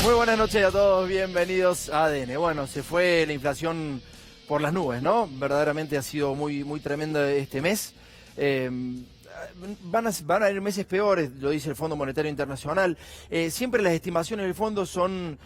Muy buenas noches a todos, bienvenidos a ADN. Bueno, se fue la inflación por las nubes, ¿no? Verdaderamente ha sido muy tremenda este mes. Van a ir meses peores, lo dice el Fondo Monetario Internacional. Siempre las estimaciones del fondo son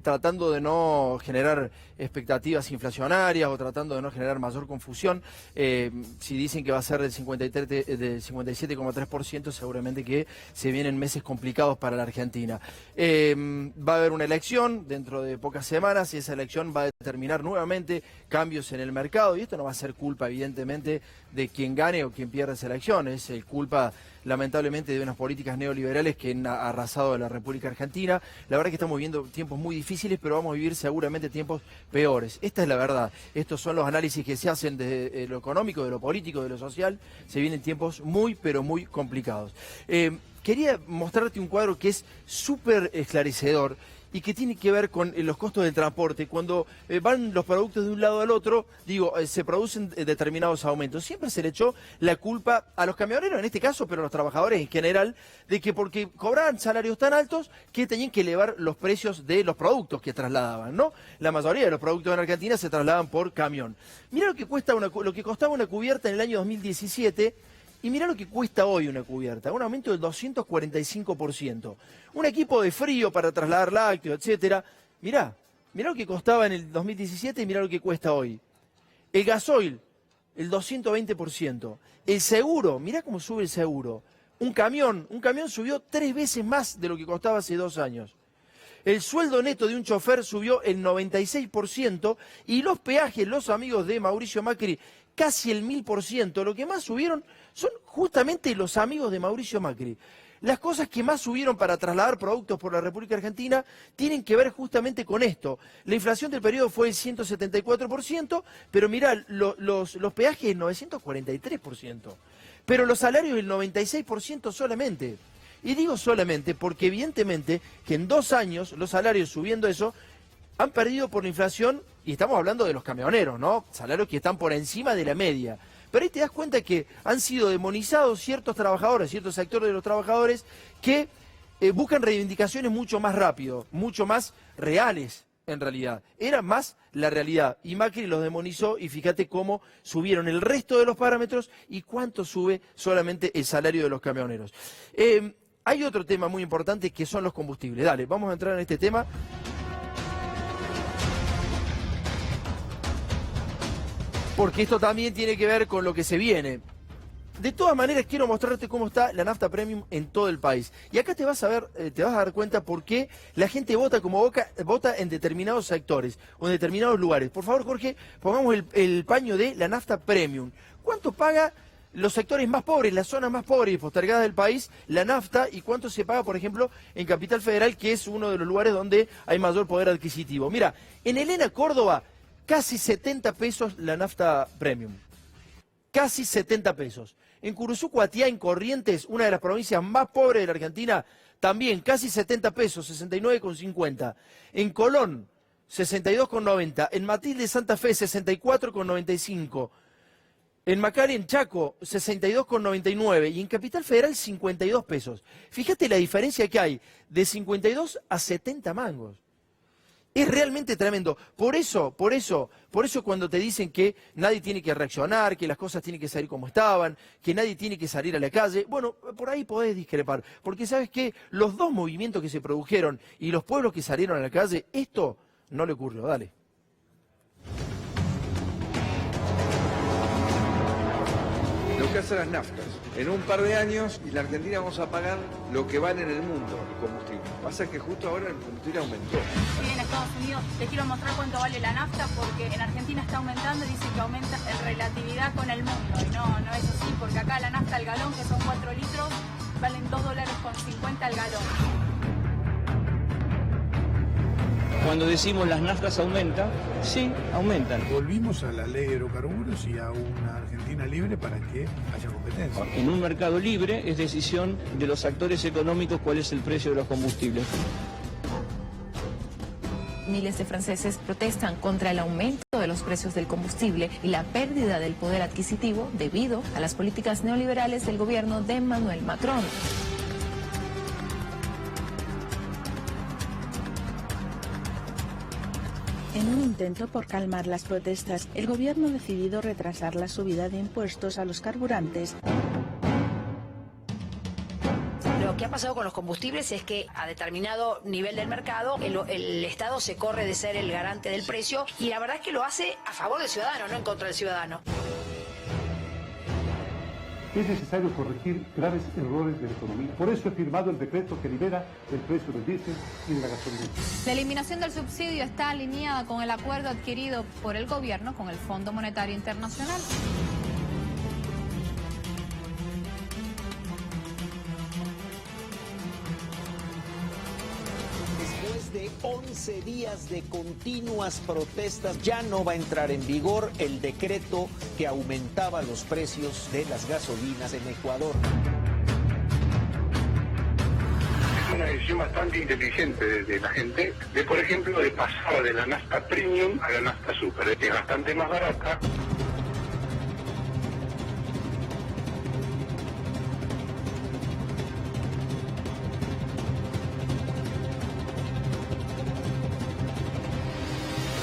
tratando de no generar expectativas inflacionarias o tratando de no generar mayor confusión. Si dicen que va a ser del 57,3%, seguramente que se vienen meses complicados para la Argentina. Va a haber una elección dentro de pocas semanas y esa elección va a determinar nuevamente cambios en el mercado, y esto no va a ser culpa, evidentemente, de quien gane o quien pierda esa elección. Es culpa, lamentablemente, de unas políticas neoliberales que han arrasado a la República Argentina. La verdad que estamos viviendo tiempos muy difíciles, pero vamos a vivir seguramente tiempos peores. Esta es la verdad. Estos son los análisis que se hacen de lo económico, de lo político, de lo social. Se vienen tiempos pero muy complicados. Quería mostrarte un cuadro que es súper esclarecedor y que tiene que ver con los costos del transporte. Cuando van los productos de un lado al otro, se producen determinados aumentos. Siempre se le echó la culpa a los camioneros, en este caso, pero a los trabajadores en general, de que porque cobraban salarios tan altos que tenían que elevar los precios de los productos que trasladaban, ¿no? La mayoría de los productos en Argentina se trasladan por camión. Mirá lo que costaba una cubierta en el año 2017... Y mirá lo que cuesta hoy una cubierta, un aumento del 245%. Un equipo de frío para trasladar lácteos, etcétera. Mirá lo que costaba en el 2017 y mirá lo que cuesta hoy. El gasoil, el 220%. El seguro, mirá cómo sube el seguro. Un camión subió 3 veces más de lo que costaba hace 2 años. El sueldo neto de un chofer subió el 96% y los peajes, los amigos de Mauricio Macri, casi el 1000%. Lo que más subieron son justamente los amigos de Mauricio Macri. Las cosas que más subieron para trasladar productos por la República Argentina tienen que ver justamente con esto. La inflación del periodo fue el 174%, pero mirá, los peajes el 943%. Pero los salarios el 96% solamente. Y digo solamente porque evidentemente que en 2 años los salarios subiendo eso han perdido por la inflación, y estamos hablando de los camioneros, ¿no? Salarios que están por encima de la media. Pero ahí te das cuenta que han sido demonizados ciertos trabajadores, ciertos sectores de los trabajadores que buscan reivindicaciones mucho más rápido, mucho más reales en realidad. Era más la realidad. Y Macri los demonizó y fíjate cómo subieron el resto de los parámetros y cuánto sube solamente el salario de los camioneros. Hay otro tema muy importante que son los combustibles. Dale, vamos a entrar en este tema. Porque esto también tiene que ver con lo que se viene. De todas maneras, quiero mostrarte cómo está la nafta premium en todo el país. Y acá te vas a dar cuenta por qué la gente vota como vota en determinados sectores o en determinados lugares. Por favor, Jorge, pongamos el paño de la nafta premium. ¿Cuánto paga los sectores más pobres, las zonas más pobres y postergadas del país, la nafta, y cuánto se paga, por ejemplo, en Capital Federal, que es uno de los lugares donde hay mayor poder adquisitivo? Mira, en Elena, Córdoba, casi 70 pesos la nafta premium. Casi 70 pesos. En Curuzú, Cuatiá, en Corrientes, una de las provincias más pobres de la Argentina, también casi 70 pesos, 69,50. En Colón, 62,90. En Matilde, Santa Fe, 64,95. En Macari, en Chaco, 62,99. Y en Capital Federal, 52 pesos. Fíjate la diferencia que hay, de 52 a 70 mangos. Es realmente tremendo. Por eso cuando te dicen que nadie tiene que reaccionar, que las cosas tienen que salir como estaban, que nadie tiene que salir a la calle, bueno, por ahí podés discrepar. Porque ¿sabes qué? Los 2 movimientos que se produjeron y los pueblos que salieron a la calle, esto no le ocurrió. Dale. Lo que hacen las naftas. En un par de años, y la Argentina vamos a pagar lo que vale en el mundo el combustible. Pasa que justo ahora el combustible aumentó. Sí, en Estados Unidos les quiero mostrar cuánto vale la nafta, porque en Argentina está aumentando y dicen que aumenta en relatividad con el mundo. Y no es así, porque acá la nafta al galón, que son 4 litros, valen $2,50 al galón. Cuando decimos las naftas aumentan, sí, aumentan. Volvimos a la ley de hidrocarburos y a una Argentina libre para que haya competencia. En un mercado libre es decisión de los actores económicos cuál es el precio de los combustibles. Miles de franceses protestan contra el aumento de los precios del combustible y la pérdida del poder adquisitivo debido a las políticas neoliberales del gobierno de Emmanuel Macron. En un intento por calmar las protestas, el gobierno ha decidido retrasar la subida de impuestos a los carburantes. Lo que ha pasado con los combustibles es que a determinado nivel del mercado el Estado se corre de ser el garante del precio y la verdad es que lo hace a favor del ciudadano, no en contra del ciudadano. Es necesario corregir graves errores de la economía. Por eso he firmado el decreto que libera el precio del diésel y de la gasolina. La eliminación del subsidio está alineada con el acuerdo adquirido por el gobierno con el Fondo Monetario Internacional. Después de 11 días de continuas protestas, ya no va a entrar en vigor el decreto que aumentaba los precios de las gasolinas en Ecuador. Es una decisión bastante inteligente de la gente, por ejemplo, de pasar de la nafta premium a la nafta super, que es bastante más barata.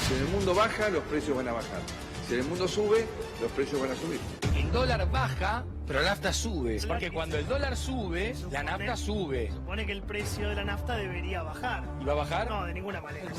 Si en el mundo baja, los precios van a bajar. Si en el mundo sube, los precios van a subir. El dólar baja, pero la nafta sube. Porque cuando el dólar sube, la nafta sube. Supone que el precio de la nafta debería bajar. ¿Y va a bajar? No, de ninguna manera.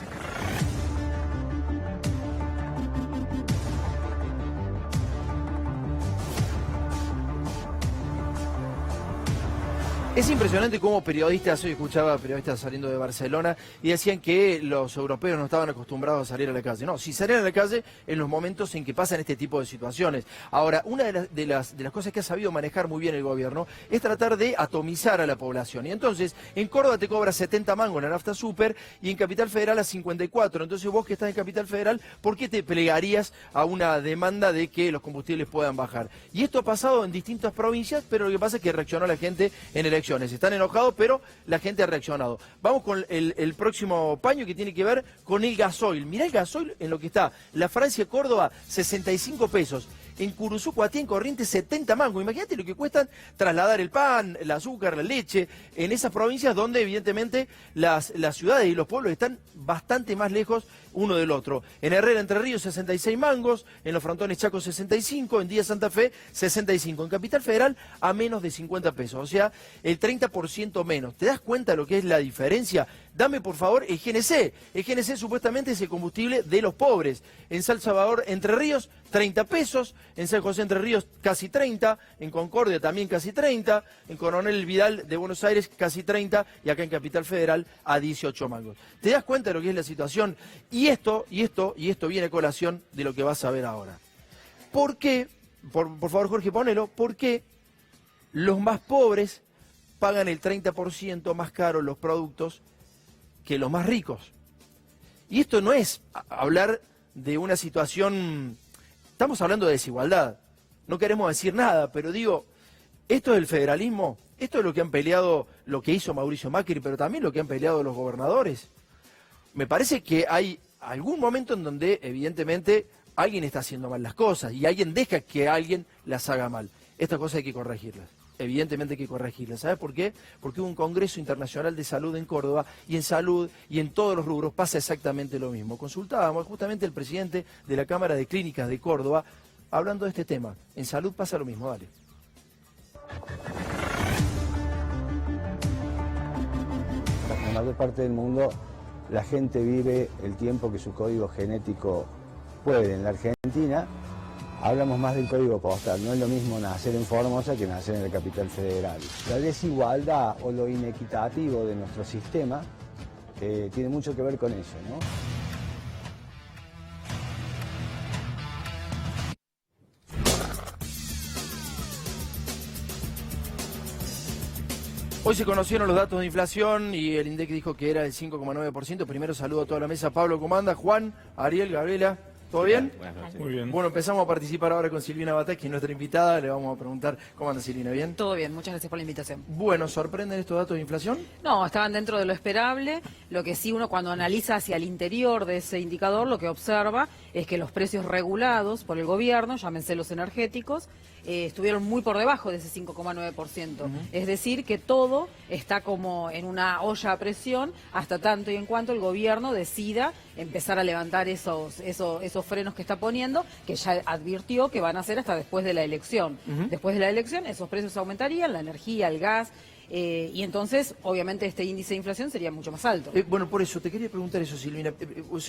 Es impresionante cómo periodistas, hoy escuchaba periodistas saliendo de Barcelona y decían que los europeos no estaban acostumbrados a salir a la calle. No, si salían a la calle en los momentos en que pasan este tipo de situaciones. Ahora, una de las cosas que ha sabido manejar muy bien el gobierno es tratar de atomizar a la población. Y entonces, en Córdoba te cobra 70 mangos la nafta super y en Capital Federal a 54. Entonces vos que estás en Capital Federal, ¿por qué te plegarías a una demanda de que los combustibles puedan bajar? Y esto ha pasado en distintas provincias, pero lo que pasa es que reaccionó la gente en elecciones. Están enojados, pero la gente ha reaccionado. Vamos con el próximo paño que tiene que ver con el gasoil. Mirá el gasoil en lo que está. La Francia-Córdoba, 65 pesos. En Curuzú, Cuatí, en Corrientes, 70 mangos. Imagínate lo que cuestan trasladar el pan, el azúcar, la leche, en esas provincias donde evidentemente las ciudades y los pueblos están bastante más lejos uno del otro. En Herrera, Entre Ríos, 66 mangos, en los frontones Chaco, 65, en Díaz Santa Fe, 65. En Capital Federal, a menos de 50 pesos, o sea, el 30% menos. ¿Te das cuenta de lo que es la diferencia? Dame, por favor, el GNC. El GNC supuestamente es el combustible de los pobres. En San Salvador, Entre Ríos, 30 pesos. En San José, Entre Ríos, casi 30. En Concordia, también casi 30. En Coronel Vidal de Buenos Aires, casi 30. Y acá en Capital Federal, a 18 mangos. ¿Te das cuenta de lo que es la situación? Y esto viene a colación de lo que vas a ver ahora. ¿Por qué? Por favor, Jorge, ponelo. ¿Por qué los más pobres pagan el 30% más caro los productos que los más ricos? Y esto no es hablar de una situación, estamos hablando de desigualdad, no queremos decir nada, pero digo, esto es el federalismo, esto es lo que han peleado, lo que hizo Mauricio Macri, pero también lo que han peleado los gobernadores. Me parece que hay algún momento en donde evidentemente alguien está haciendo mal las cosas y alguien deja que alguien las haga mal. Estas cosas hay que corregirlas. Evidentemente hay que corregirla. ¿Sabes por qué? Porque hubo un Congreso Internacional de Salud en Córdoba y en salud y en todos los rubros pasa exactamente lo mismo. Consultábamos justamente el presidente de la Cámara de Clínicas de Córdoba hablando de este tema. En salud pasa lo mismo. Dale. En la mayor parte del mundo la gente vive el tiempo que su código genético puede. En la Argentina hablamos más del código postal, no es lo mismo nacer en Formosa que nacer en la Capital Federal. La desigualdad o lo inequitativo de nuestro sistema tiene mucho que ver con eso, ¿no? Hoy se conocieron los datos de inflación y el INDEC dijo que era el 5,9%. Primero saludo a toda la mesa. Pablo, ¿cómo anda? Juan, Ariel, Gabriela, ¿todo bien? Buenas noches. Muy bien. Bueno, empezamos a participar ahora con Silvina Batay, que es nuestra invitada. Le vamos a preguntar, ¿cómo anda Silvina? ¿Bien? Todo bien, muchas gracias por la invitación. Bueno, ¿sorprenden estos datos de inflación? No, estaban dentro de lo esperable. Lo que sí uno cuando analiza hacia el interior de ese indicador, lo que observa es que los precios regulados por el gobierno, llámense los energéticos, estuvieron muy por debajo de ese 5,9%. Es decir, que todo está como en una olla a presión hasta tanto y en cuanto el gobierno decida empezar a levantar esos frenos que está poniendo, que ya advirtió que van a hacer hasta después de la elección. Después de la elección esos precios aumentarían, la energía, el gas, y entonces obviamente este índice de inflación sería mucho más alto. Bueno, por eso te quería preguntar eso, Silvina.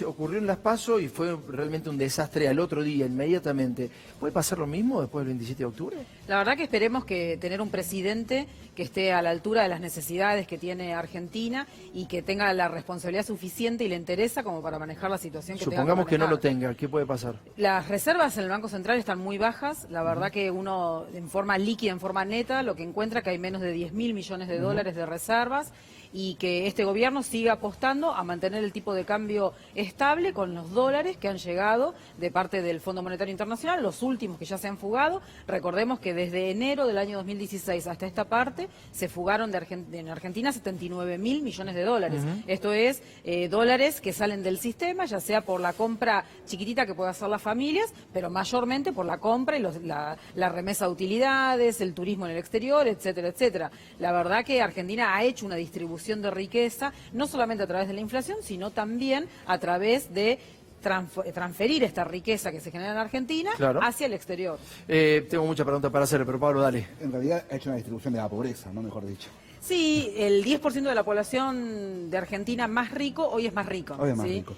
Ocurrió en Las PASO y fue realmente un desastre al otro día, inmediatamente. ¿Puede pasar lo mismo después del 27 de octubre? La verdad que esperemos que tener un presidente que esté a la altura de las necesidades que tiene Argentina y que tenga la responsabilidad suficiente y le interesa como para manejar la situación que tenga que Supongamos que no manejar. lo tenga, ¿qué puede pasar? Las reservas en el Banco Central están muy bajas. La verdad que uno, en forma líquida, en forma neta, lo que encuentra que hay menos de 10.000 millones de dólares de reservas y que este gobierno siga apostando a mantener el tipo de cambio estable con los dólares que han llegado de parte del Fondo Monetario Internacional, los últimos que ya se han fugado. Recordemos que desde enero del año 2016 hasta esta parte se fugaron en Argentina 79.000 millones de dólares. Esto es dólares que salen del sistema, ya sea por la compra chiquitita que pueden hacer las familias, pero mayormente por la compra y la remesa de utilidades, el turismo en el exterior, etcétera, etcétera. La verdad que Argentina ha hecho una distribución de riqueza, no solamente a través de la inflación, sino también a través de transferir esta riqueza que se genera en Argentina hacia el exterior. Tengo muchas preguntas para hacer, pero Pablo, dale. En realidad ha hecho una distribución de la pobreza, ¿no? Mejor dicho. Sí, el 10% de la población de Argentina más rico hoy es más rico. Hoy es más ¿sí? rico.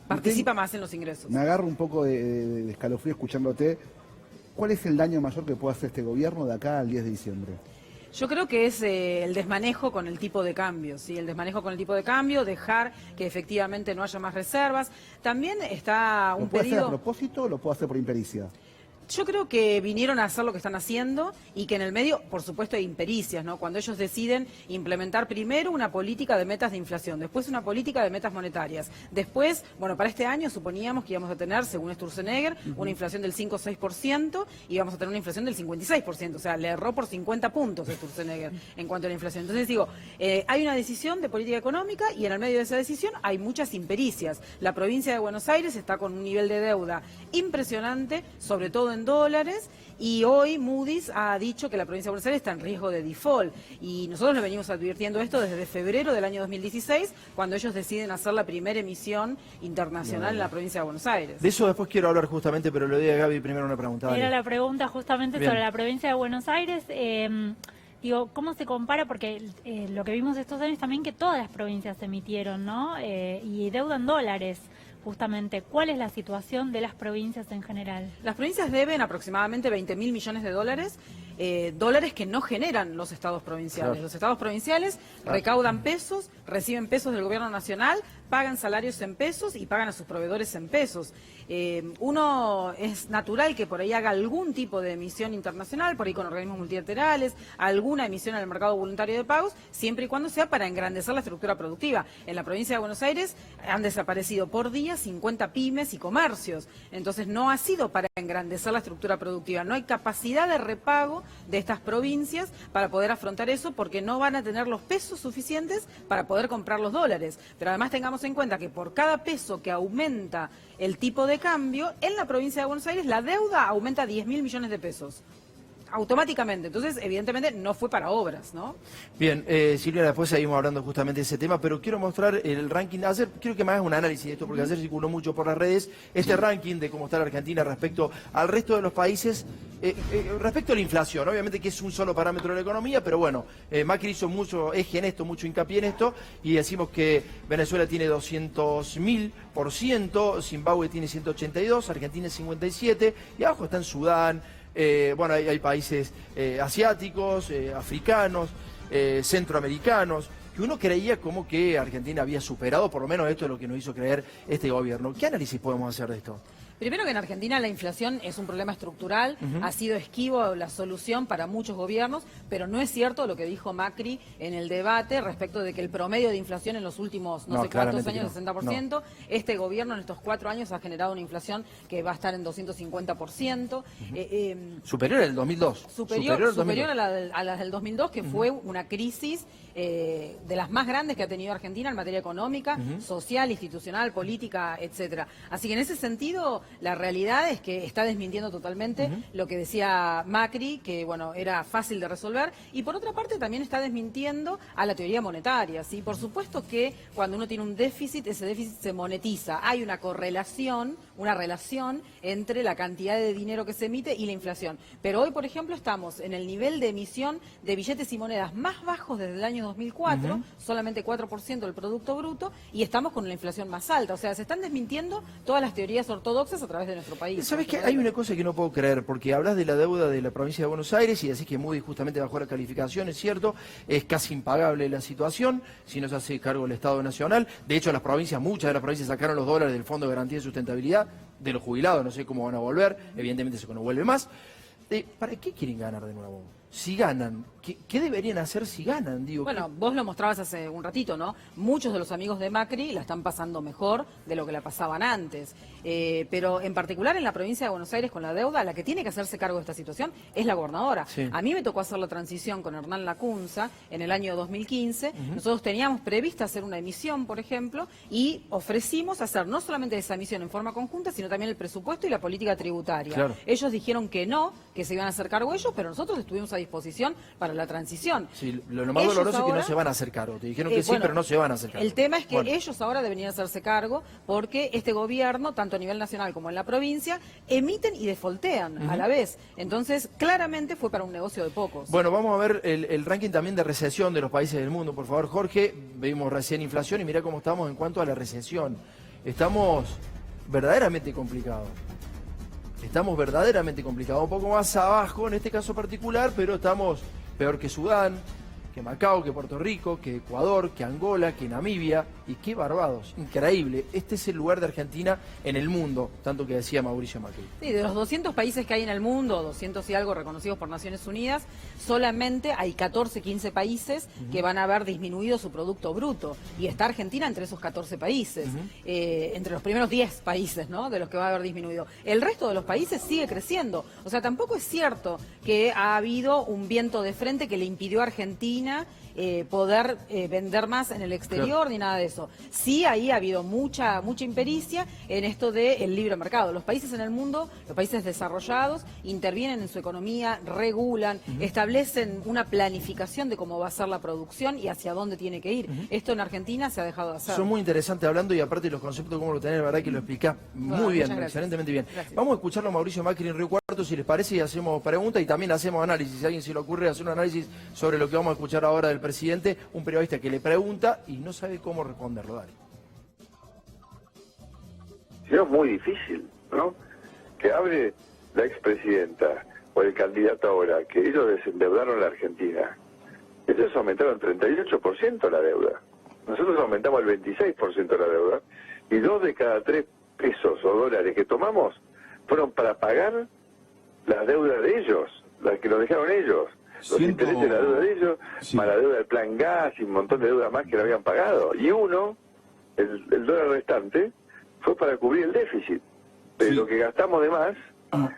Participa más en los ingresos. Me agarro un poco de escalofrío escuchándote. ¿Cuál es el daño mayor que puede hacer este gobierno de acá al 10 de diciembre? Yo creo que es el desmanejo con el tipo de cambio, ¿sí? El desmanejo con el tipo de cambio, dejar que efectivamente no haya más reservas. También está un ¿Lo puede pedido... hacer a propósito o lo puede hacer por impericia? Yo creo que vinieron a hacer lo que están haciendo y que en el medio, por supuesto, hay impericias, ¿no? Cuando ellos deciden implementar primero una política de metas de inflación, después una política de metas monetarias, después, bueno, para este año suponíamos que íbamos a tener, según Sturzenegger, una inflación del 5 o 6% y íbamos a tener una inflación del 56%, o sea, le erró por 50 puntos Sturzenegger en cuanto a la inflación. Entonces digo, hay una decisión de política económica y en el medio de esa decisión hay muchas impericias. La provincia de Buenos Aires está con un nivel de deuda impresionante, sobre todo en dólares, y hoy Moody's ha dicho que la provincia de Buenos Aires está en riesgo de default, y nosotros le venimos advirtiendo esto desde febrero del año 2016, cuando ellos deciden hacer la primera emisión internacional en la provincia de Buenos Aires. De eso después quiero hablar justamente, pero le doy a Gaby primero una pregunta. Era la pregunta justamente sobre la provincia de Buenos Aires. Digo, ¿cómo se compara? Porque lo que vimos estos años también que todas las provincias emitieron, ¿no? Y deuda en dólares. Justamente, ¿cuál es la situación de las provincias en general? Las provincias deben aproximadamente 20.000 millones de dólares, dólares que no generan los estados provinciales. Claro. Los estados provinciales recaudan pesos, reciben pesos del gobierno nacional, pagan salarios en pesos y pagan a sus proveedores en pesos. Uno es natural que por ahí haga algún tipo de emisión internacional, por ahí con organismos multilaterales, alguna emisión en el mercado voluntario de pagos, siempre y cuando sea para engrandecer la estructura productiva. En la provincia de Buenos Aires han desaparecido por día 50 pymes y comercios. Entonces no ha sido para engrandecer la estructura productiva. No hay capacidad de repago de estas provincias para poder afrontar eso porque no van a tener los pesos suficientes para poder comprar los dólares. Pero además tengamos en cuenta que por cada peso que aumenta el tipo de cambio, en la provincia de Buenos Aires la deuda aumenta 10.000 millones de pesos. Automáticamente. Entonces, evidentemente, no fue para obras, ¿no? Bien, Silvia, después seguimos hablando justamente de ese tema, pero quiero mostrar el ranking. Ayer quiero que me hagas un análisis de esto, porque ayer circuló mucho por las redes este ranking de cómo está la Argentina respecto al resto de los países, respecto a la inflación. Obviamente que es un solo parámetro de la economía, pero bueno, Macri hizo mucho eje en esto, mucho hincapié en esto, y decimos que Venezuela tiene 200.000%, Zimbabue tiene 182, Argentina 57, y abajo están Sudán. Bueno, hay países asiáticos, africanos, centroamericanos, que uno creía como que Argentina había superado, por lo menos esto es lo que nos hizo creer este gobierno. ¿Qué análisis podemos hacer de esto? Primero que en Argentina la inflación es un problema estructural, ha sido esquivo la solución para muchos gobiernos, pero no es cierto lo que dijo Macri en el debate respecto de que el promedio de inflación en los últimos no sé cuántos años, 60%, no. Este gobierno en estos 4 años ha generado una inflación que va a estar en 250%. Superior al 2002. Superior a la del 2002, que fue una crisis de las más grandes que ha tenido Argentina en materia económica, social, institucional, política, etcétera. Así que en ese sentido La realidad es que está desmintiendo totalmente lo que decía Macri, que bueno, era fácil de resolver, y por otra parte también está desmintiendo a la teoría monetaria, ¿sí? Por supuesto que cuando uno tiene un déficit, ese déficit se monetiza. Hay una correlación, una relación entre la cantidad de dinero que se emite y la inflación. Pero hoy, por ejemplo, estamos en el nivel de emisión de billetes y monedas más bajos desde el año 2004, solamente 4% del Producto Bruto, y estamos con la inflación más alta. O sea, se están desmintiendo todas las teorías ortodoxas a través de nuestro país. ¿Sabes qué? Hay una cosa que no puedo creer, porque hablas de la deuda de la provincia de Buenos Aires y decís que Moody's justamente bajó la calificación, es cierto, es casi impagable la situación si no se hace cargo el Estado Nacional. De hecho, las provincias, muchas de las provincias sacaron los dólares del Fondo de Garantía de Sustentabilidad de los jubilados, no sé cómo van a volver, evidentemente eso no vuelve más. ¿Para qué quieren ganar de nuevo? Si ganan, ¿qué deberían hacer si ganan? Digo, bueno, vos lo mostrabas hace un ratito, ¿no? Muchos de los amigos de Macri la están pasando mejor de lo que la pasaban antes. Pero en particular en la provincia de Buenos Aires con la deuda, la que tiene que hacerse cargo de esta situación es la gobernadora. Sí. A mí me tocó hacer la transición con Hernán Lacunza en el año 2015. Nosotros teníamos prevista hacer una emisión, por ejemplo, y ofrecimos hacer no solamente esa emisión en forma conjunta, sino también el presupuesto y la política tributaria. Claro. Ellos dijeron que no, que se iban a hacer cargo ellos, pero nosotros estuvimos a disposición para la transición. Sí, lo más doloroso es que no se van a hacer cargo. Te dijeron que sí, pero no se van a hacer cargo. El tema es que ellos ahora deberían hacerse cargo porque este gobierno, tanto a nivel nacional como en la provincia, emiten y defoltean a la vez. Entonces, claramente fue para un negocio de pocos. Bueno, vamos a ver el ranking también de recesión de los países del mundo. Por favor, Jorge, vimos recién inflación y mira cómo estamos en cuanto a la recesión. Estamos verdaderamente complicados. Estamos verdaderamente complicados, un poco más abajo en este caso particular, pero estamos peor que Sudán, que Macao, que Puerto Rico, que Ecuador, que Angola, que Namibia y que Barbados. Increíble. Este es el lugar de Argentina en el mundo, tanto que decía Mauricio Macri. Sí, de los 200 países que hay en el mundo, 200 y algo reconocidos por Naciones Unidas, solamente hay 14, 15 países que van a haber disminuido su Producto Bruto. Y está Argentina entre esos 14 países, entre los primeros 10 países, ¿no?, de los que va a haber disminuido. El resto de los países sigue creciendo. O sea, tampoco es cierto que ha habido un viento de frente que le impidió a Argentina poder vender más en el exterior, ni nada de eso. Sí, ahí ha habido mucha impericia en esto del libre mercado. Los países en el mundo, los países desarrollados, intervienen en su economía, regulan, establecen una planificación de cómo va a ser la producción y hacia dónde tiene que ir. Esto en Argentina se ha dejado de hacer. Son muy interesantes hablando y aparte los conceptos cómo lo tenés, la verdad que lo explicás muy bien, excelentemente bien. Gracias. Vamos a escucharlo a Mauricio Macri en Río Cuarto, si les parece, y hacemos preguntas y también hacemos análisis. Si a alguien se le ocurre hacer un análisis sobre lo que vamos a escuchar ahora del presidente, un periodista que le pregunta y no sabe cómo responderlo. Dale. Es muy difícil, ¿no? Que hable la expresidenta o el candidato ahora, que ellos desendeudaron la Argentina. Ellos aumentaron 38% la deuda. Nosotros aumentamos el 26% de la deuda. Y 2 de cada 3 pesos o dólares que tomamos fueron para pagar la deuda de ellos, la que nos dejaron ellos. Los intereses de la deuda de ellos, más la deuda del plan gas y un montón de deudas más que no habían pagado. Y el dólar restante, fue para cubrir el déficit. Pero lo que gastamos de más,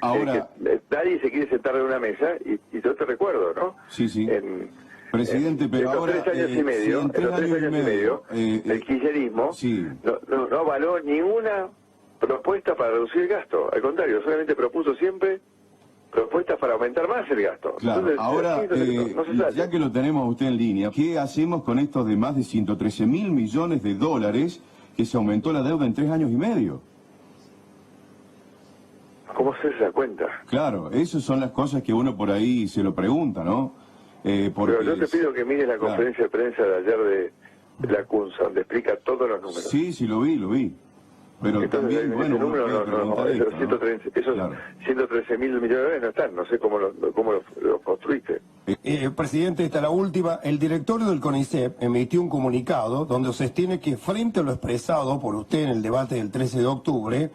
ahora nadie se quiere sentar en una mesa, y yo te recuerdo, ¿no? Sí. Presidente, pero ahora... En los 3 años y medio, el kirchnerismo no avaló ninguna propuesta para reducir el gasto. Al contrario, solamente propuso siempre propuestas para aumentar más el gasto. Claro, entonces, ahora, ya que lo tenemos a usted en línea, ¿qué hacemos con estos de más de 113.000 millones de dólares que se aumentó la deuda en 3 años y medio? ¿Cómo se da cuenta? Claro, esas son las cosas que uno por ahí se lo pregunta, ¿no? Pero yo te pido que mires la conferencia de prensa de ayer de la CUNSA, donde explica todos los números. Sí, lo vi. Pero entonces, también, bueno, esos 113.000 millones de dólares no están, no sé cómo lo construiste. Presidente, esta es la última. El directorio del CONICET emitió un comunicado donde sostiene que frente a lo expresado por usted en el debate del 13 de octubre,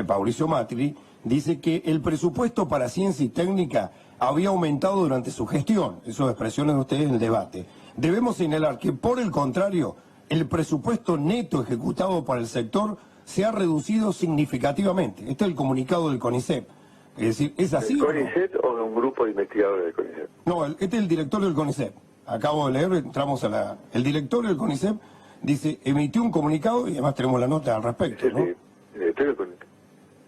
Mauricio Macri, dice que el presupuesto para ciencia y técnica había aumentado durante su gestión. Esas expresiones de ustedes en el debate. Debemos señalar que, por el contrario, el presupuesto neto ejecutado para el sector se ha reducido significativamente. Este es el comunicado del CONICET. Es decir, ¿es así? ¿Del CONICET o de un grupo de investigadores del CONICET? No, este es el directorio del CONICET. Acabo de leer, entramos a la... El directorio del CONICET dice, emitió un comunicado y además tenemos la nota al respecto, ¿no? El directorio del CONICET.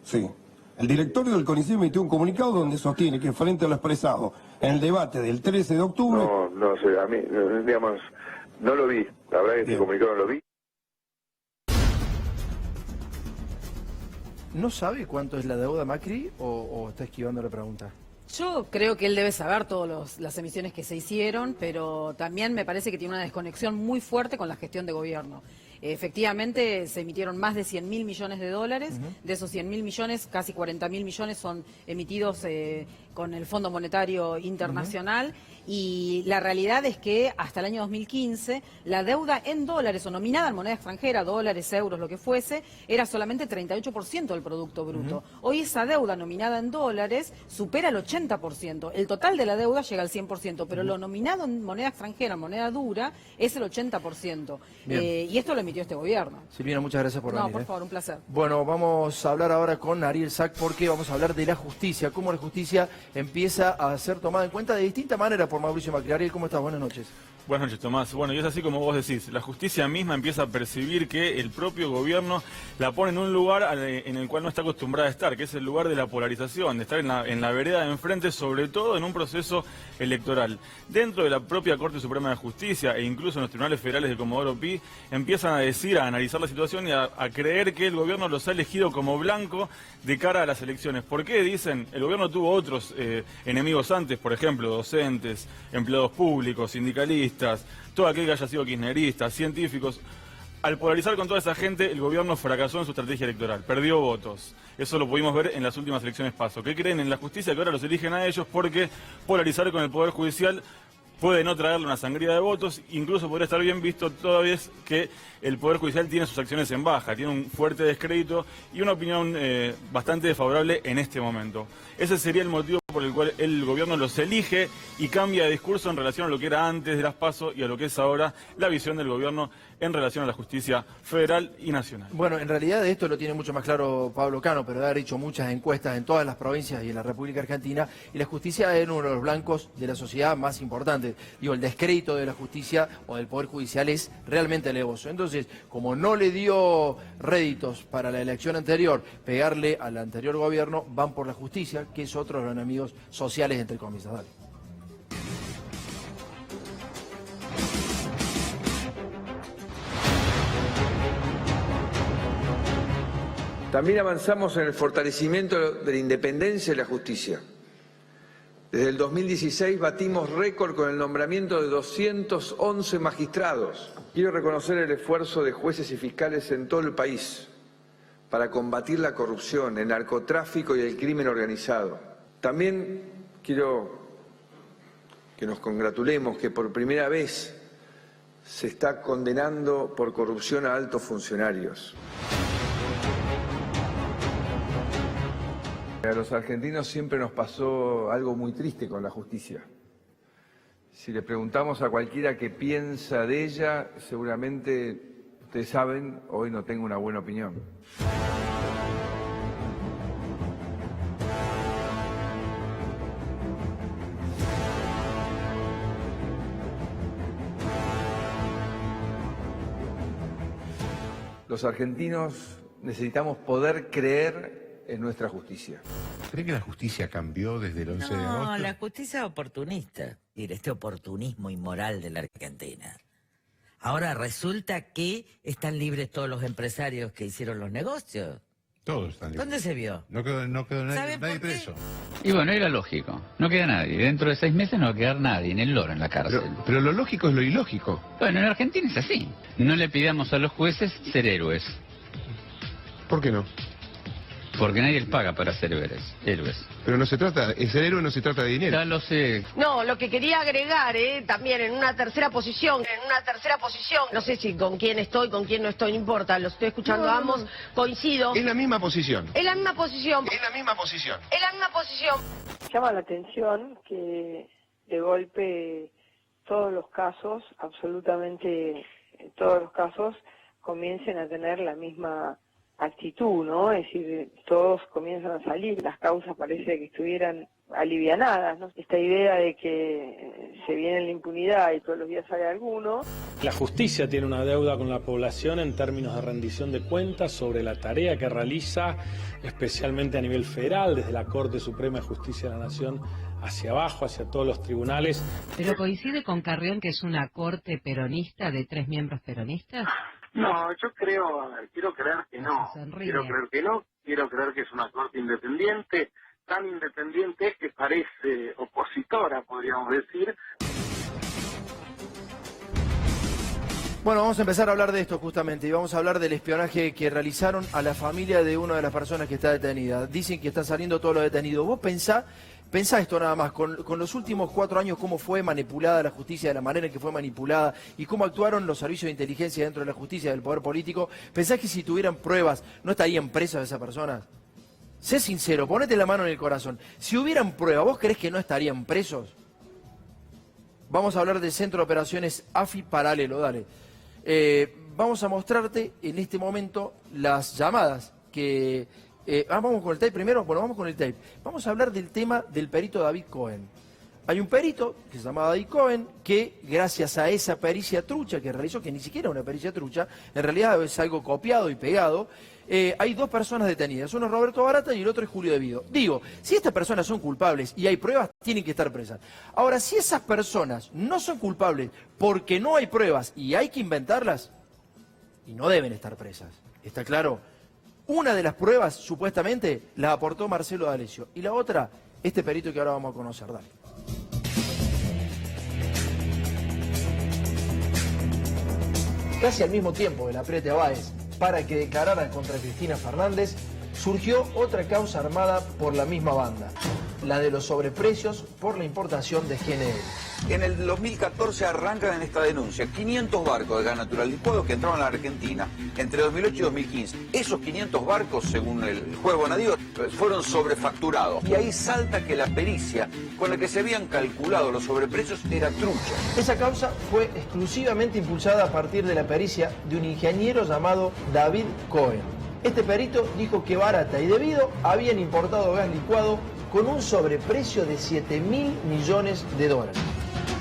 Sí. El directorio del CONICET emitió un comunicado donde sostiene que frente a lo expresado en el debate del 13 de octubre... No sé, a mí, digamos, no lo vi. La verdad que este comunicado no lo vi. ¿No sabe cuánto es la deuda Macri o está esquivando la pregunta? Yo creo que él debe saber todas las emisiones que se hicieron, pero también me parece que tiene una desconexión muy fuerte con la gestión de gobierno. Efectivamente, se emitieron más de 100.000 millones de dólares. De esos 100.000 millones, casi 40.000 millones son emitidos con el Fondo Monetario Internacional. Y la realidad es que hasta el año 2015 la deuda en dólares o nominada en moneda extranjera, dólares, euros, lo que fuese, era solamente 38% del Producto Bruto. Hoy esa deuda nominada en dólares supera el 80%. El total de la deuda llega al 100%, pero lo nominado en moneda extranjera, moneda dura, es el 80%. Y esto lo emitió este gobierno. Silvina, muchas gracias por venir. No, por favor, un placer. Bueno, vamos a hablar ahora con Ariel Sack porque vamos a hablar de la justicia, cómo la justicia empieza a ser tomada en cuenta de distinta manera por Mauricio Macri. Ariel, ¿cómo estás? Buenas noches. Buenas noches, Tomás. Bueno, y es así como vos decís, la justicia misma empieza a percibir que el propio gobierno la pone en un lugar en el cual no está acostumbrada a estar, que es el lugar de la polarización, de estar en la vereda de enfrente, sobre todo en un proceso electoral. Dentro de la propia Corte Suprema de Justicia e incluso en los tribunales federales de Comodoro Pi, empiezan a decir, a analizar la situación y a creer que el gobierno los ha elegido como blanco de cara a las elecciones. ¿Por qué? Dicen, el gobierno tuvo otros enemigos antes, por ejemplo, docentes, empleados públicos, sindicalistas, todo aquel que haya sido kirchnerista, científicos. Al polarizar con toda esa gente, el gobierno fracasó en su estrategia electoral, perdió votos. Eso lo pudimos ver en las últimas elecciones PASO. ¿Qué creen en la justicia? Que ahora los eligen a ellos porque polarizar con el Poder Judicial puede no traerle una sangría de votos, incluso podría estar bien visto toda vez que el Poder Judicial tiene sus acciones en baja, tiene un fuerte descrédito y una opinión bastante desfavorable en este momento. Ese sería el motivo por el cual el gobierno los elige y cambia de discurso en relación a lo que era antes de las PASO y a lo que es ahora la visión del gobierno en relación a la justicia federal y nacional. Bueno, en realidad esto lo tiene mucho más claro Pablo Cano, pero de haber hecho muchas encuestas en todas las provincias y en la República Argentina, y la justicia es uno de los blancos de la sociedad más importantes. Digo, el descrédito de la justicia o del Poder Judicial es realmente alevoso. Entonces, como no le dio réditos para la elección anterior, pegarle al anterior gobierno, van por la justicia, que es otro de los enemigos sociales, entre comillas. Dale. También avanzamos en el fortalecimiento de la independencia de la justicia. Desde el 2016 batimos récord con el nombramiento de 211 magistrados. Quiero reconocer el esfuerzo de jueces y fiscales en todo el país para combatir la corrupción, el narcotráfico y el crimen organizado. También quiero que nos congratulemos que por primera vez se está condenando por corrupción a altos funcionarios. A los argentinos siempre nos pasó algo muy triste con la justicia. Si le preguntamos a cualquiera qué piensa de ella, seguramente, ustedes saben, hoy no tengo una buena opinión. Los argentinos necesitamos poder creer en nuestra justicia. ¿Cree que la justicia cambió desde el 11 de agosto? No, la justicia es oportunista. Mire, este oportunismo inmoral de la Argentina. Ahora resulta que están libres todos los empresarios que hicieron los negocios. Todos están libres. ¿Dónde se vio? No quedó nadie preso. Y bueno, era lógico. No queda nadie. Dentro de 6 meses no va a quedar nadie, en el loro, en la cárcel. Pero lo lógico es lo ilógico. Bueno, en Argentina es así. No le pidamos a los jueces ser héroes. ¿Por qué no? Porque nadie les paga para ser héroes. Pero no se trata, ser héroe no se trata de dinero. Ya lo sé. No, lo que quería agregar, también en una tercera posición, no sé si con quién estoy, con quién no estoy, no importa, los estoy escuchando a ambos, coincido. Es la misma posición. Es la misma posición. Es la misma posición. Es la misma posición. Llama la atención que de golpe todos los casos, absolutamente todos los casos, comiencen a tener la misma actitud, ¿no? Es decir, todos comienzan a salir, las causas parece que estuvieran alivianadas, ¿no? Esta idea de que se viene la impunidad y todos los días sale alguno. La justicia tiene una deuda con la población en términos de rendición de cuentas sobre la tarea que realiza, especialmente a nivel federal, desde la Corte Suprema de Justicia de la Nación hacia abajo, hacia todos los tribunales. ¿Pero coincide con Carrión que es una corte peronista de 3 miembros peronistas? No, yo quiero creer que no. Quiero creer que es una corte independiente, tan independiente que parece opositora, podríamos decir. Bueno, vamos a empezar a hablar de esto justamente y vamos a hablar del espionaje que realizaron a la familia de una de las personas que está detenida. Dicen que están saliendo todos los detenidos. Vos pensá esto nada más, con los últimos 4 años cómo fue manipulada la justicia, de la manera en que fue manipulada y cómo actuaron los servicios de inteligencia dentro de la justicia, del poder político. ¿Pensás que si tuvieran pruebas no estarían presas esas personas? Sé sincero, ponete la mano en el corazón. Si hubieran pruebas, ¿vos creés que no estarían presos? Vamos a hablar del Centro de Operaciones AFI Paralelo, dale. Vamos a mostrarte en este momento las llamadas que... vamos con el tape primero. Bueno, vamos con el tape. Vamos a hablar del tema del perito David Cohen. Hay un perito que se llama David Cohen que gracias a esa pericia trucha que realizó, que ni siquiera es una pericia trucha, en realidad es algo copiado y pegado, hay 2 personas detenidas. Uno es Roberto Barata y el otro es Julio Devido. Digo, si estas personas son culpables y hay pruebas, tienen que estar presas. Ahora, si esas personas no son culpables porque no hay pruebas y hay que inventarlas, y no deben estar presas, ¿está claro? Una de las pruebas, supuestamente, la aportó Marcelo D'Alessio. Y la otra, este perito que ahora vamos a conocer. Dale. Casi al mismo tiempo del apriete a Báez para que declararan contra Cristina Fernández, surgió otra causa armada por la misma banda, la de los sobreprecios por la importación de GNL. En el 2014 arrancan en esta denuncia 500 barcos de gas natural licuado que entraban a la Argentina entre 2008 y 2015. Esos 500 barcos, según el juez Bonadío, fueron sobrefacturados. Y ahí salta que la pericia con la que se habían calculado los sobreprecios era trucha. Esa causa fue exclusivamente impulsada a partir de la pericia de un ingeniero llamado David Cohen. Este perito dijo que Barata y Devido habían importado gas licuado con un sobreprecio de 7.000 millones de dólares.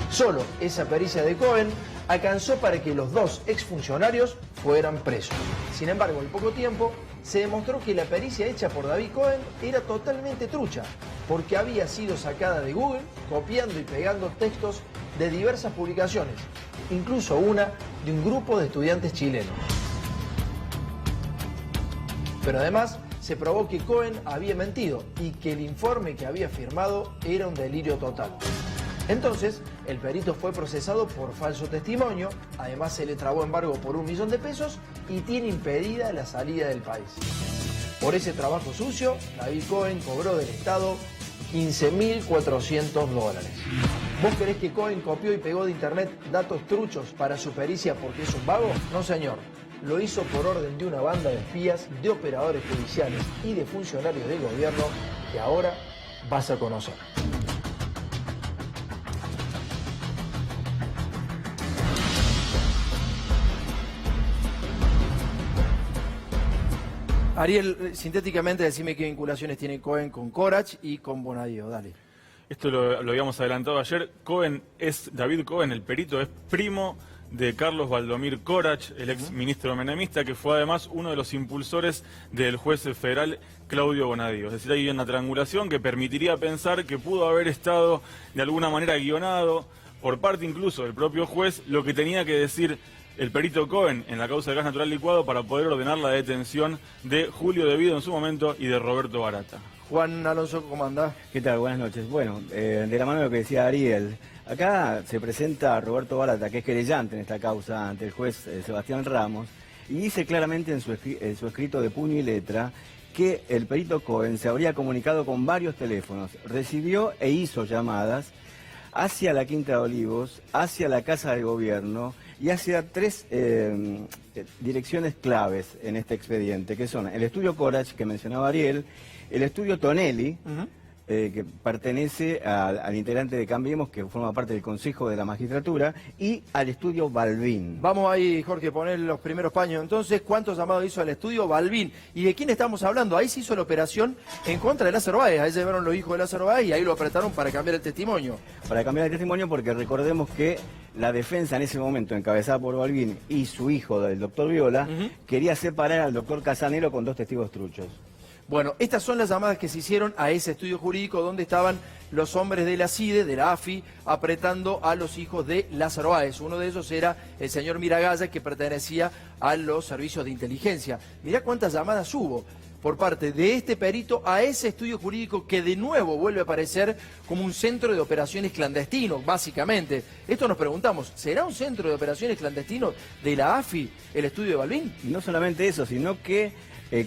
Solo esa pericia de Cohen alcanzó para que los 2 exfuncionarios fueran presos. Sin embargo, en poco tiempo se demostró que la pericia hecha por David Cohen era totalmente trucha, porque había sido sacada de Google copiando y pegando textos de diversas publicaciones, incluso una de un grupo de estudiantes chilenos. Pero además se probó que Cohen había mentido y que el informe que había firmado era un delirio total. Entonces, el perito fue procesado por falso testimonio, además se le trabó embargo por $1 millón y tiene impedida la salida del país. Por ese trabajo sucio, David Cohen cobró del Estado $15.400. ¿Vos creés que Cohen copió y pegó de internet datos truchos para su pericia porque es un vago? No, señor. Lo hizo por orden de una banda de espías, de operadores judiciales y de funcionarios del gobierno que ahora vas a conocer. Ariel, sintéticamente decime qué vinculaciones tiene Cohen con Corach y con Bonadío, dale. Esto lo habíamos adelantado ayer. David Cohen, el perito, es primo de Carlos Valdomir Corach, el ex ministro menemista, que fue además uno de los impulsores del juez federal Claudio Bonadío. Es decir, hay una triangulación que permitiría pensar que pudo haber estado de alguna manera guionado por parte incluso del propio juez lo que tenía que decir el perito Cohen en la causa de gas natural licuado para poder ordenar la detención de Julio Devido en su momento y de Roberto Barata. Juan Alonso, ¿cómo andás? ¿Qué tal? Buenas noches. Bueno, de la mano de lo que decía Ariel, acá se presenta Roberto Barata, que es querellante en esta causa ante el juez Sebastián Ramos, y dice claramente en su escrito de puño y letra que el perito Cohen se habría comunicado con varios teléfonos, recibió e hizo llamadas hacia la Quinta de Olivos, hacia la Casa del Gobierno y hacia 3 direcciones claves en este expediente, que son el estudio Corach, que mencionaba Ariel, el estudio Tonelli que pertenece al integrante de Cambiemos, que forma parte del Consejo de la Magistratura, y al estudio Balbín. Vamos ahí, Jorge, poner los primeros paños. Entonces, ¿cuántos llamados hizo al estudio Balbín? ¿Y de quién estamos hablando? Ahí se hizo la operación en contra de Lázaro Báez. Ahí llevaron los hijos de Lázaro Báez y ahí lo apretaron para cambiar el testimonio. Para cambiar el testimonio, porque recordemos que la defensa en ese momento, encabezada por Balbín y su hijo, del doctor Viola, quería separar al doctor Casanelo con 2 testigos truchos. Bueno, estas son las llamadas que se hicieron a ese estudio jurídico donde estaban los hombres de la CIDE, de la AFI, apretando a los hijos de Lázaro Báez. Uno de ellos era el señor Miragaya, que pertenecía a los servicios de inteligencia. Mirá cuántas llamadas hubo por parte de este perito a ese estudio jurídico que de nuevo vuelve a aparecer como un centro de operaciones clandestino, básicamente. Esto nos preguntamos, ¿será un centro de operaciones clandestino de la AFI el estudio de Balbín? Y no solamente eso, sino que